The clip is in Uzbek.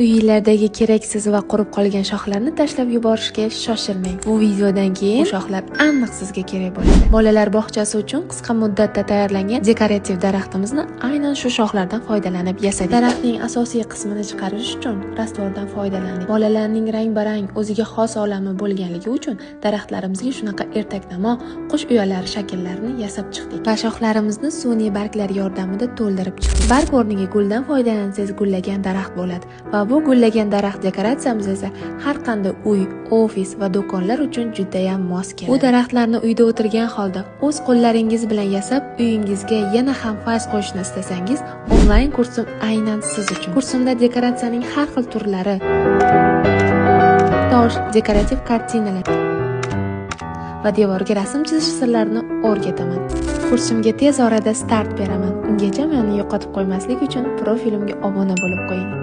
Uylardagi keraksiz va qurib qolgan shoxlarni tashlab yuborishga shoshilmang. Bu videodan keyin bu shoxlar aniq sizga kerak bo'ladi. Bolalar bog'chasi uchun qisqa muddatda tayyorlangan dekorativ daraxtimizni aynan shu shoxlardan foydalanib yasadik. Daraxtning asosiy qismini chiqarish uchun rastvordan foydalaning. Bolalarning rang-barang, o'ziga xos olami bo'lganligi uchun daraxtlarimizga shunaqa ertaknamo, qush uyalari shakllarini yasab chiqdik. Va shoxlarimizni sun'iy barglar yordamida to'ldirib chiqdik. Barg o'rniga guldan foydalansangiz gullagan daraxt bo'ladi. Va bu gullagan daraxt dekoratsiyamiz esa har qanday uy, ofis va do'konlar uchun juda ham mos keladi. Bu daraxtlarni uyda o'tirgan holda o'z qo'llaringiz bilan yasab, uyingizga yana ham fayz qo'shishni istasangiz, onlayn kursim aynan siz uchun. Kursimda dekoratsiyaning har xil turlari, tosh, dekorativ kartinalar va devorga rasm chizish sirlarini o'rgataman. Kursimga tez orada start beraman. Ungacha meni yo'qotib qo'ymaslik uchun profilimga obuna bo'lib qo'ying.